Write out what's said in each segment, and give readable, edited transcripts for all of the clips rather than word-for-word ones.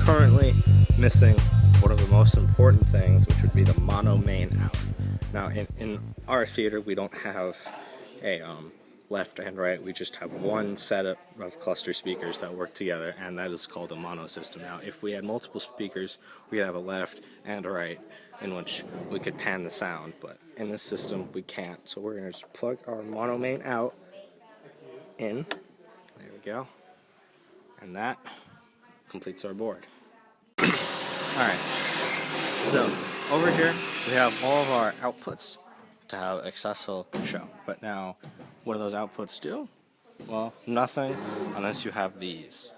currently missing one of the most important things, which would be the mono main out. Now, in our theater, we don't have a left and right. We just have one set of cluster speakers that work together, and that is called a mono system. Now, if we had multiple speakers, we could have a left and a right in which we could pan the sound, but in this system, we can't. So we're going to just plug our mono main out in. There we go. And that completes our board. Alright, so over here we have all of our outputs to have a successful show. But now, what do those outputs do? Well, nothing unless you have these.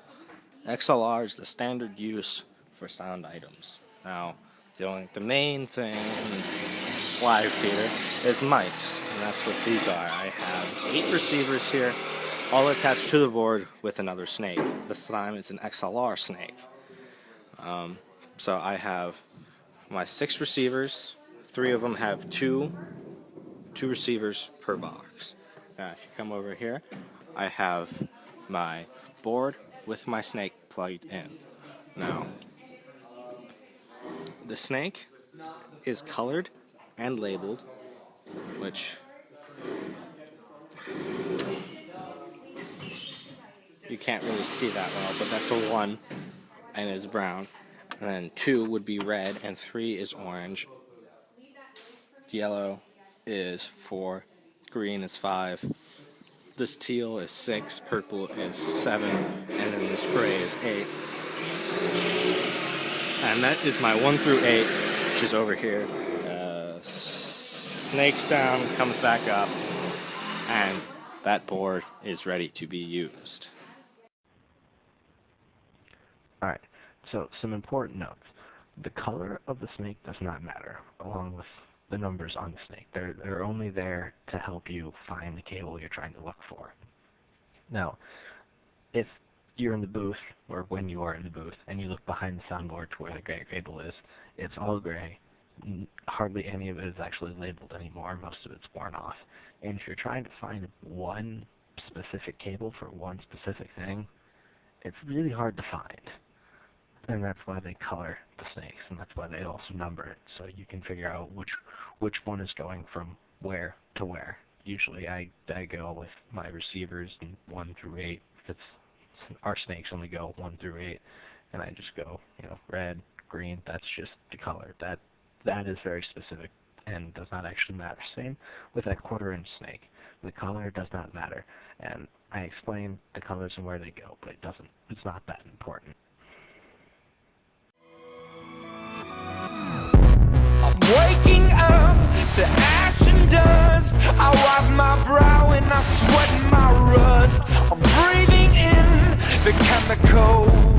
XLR is the standard use for sound items. Now, the main thing in live theater is mics, and that's what these are. I have 8 receivers here, all attached to the board with another snake. This time it's an XLR snake. So I have my 6 receivers. 3 of them have two receivers per box. Now if you come over here, I have my board with my snake plugged in. Now, the snake is colored and labeled, which you can't really see that well, but that's a 1 and it's brown. And then 2 would be red, and 3 is orange. Yellow is 4, green is 5. This teal is 6, purple is 7, and then this gray is 8. And that is my 1 through 8, which is over here. Snakes down, comes back up, and that board is ready to be used. Alright, so some important notes. The color of the snake does not matter, along with the numbers on the snake. They're only there to help you find the cable you're trying to look for. Now, if you're in the booth, or when you are in the booth, and you look behind the soundboard to where the gray cable is, it's all gray. Hardly any of it is actually labeled anymore. Most of it's worn off. And if you're trying to find one specific cable for one specific thing, it's really hard to find. And that's why they color the snakes, and that's why they also number it, so you can figure out which one is going from where to where. Usually I go with my receivers in 1 through 8. Our snakes only go 1 through 8, and I just go, red, green. That's just the color. That is very specific and does not actually matter. Same with that 1/4-inch snake. The color does not matter, and I explain the colors and where they go, but it's not that important. Waking up to ash and dust, I wipe my brow and I sweat my rust. I'm breathing in the chemicals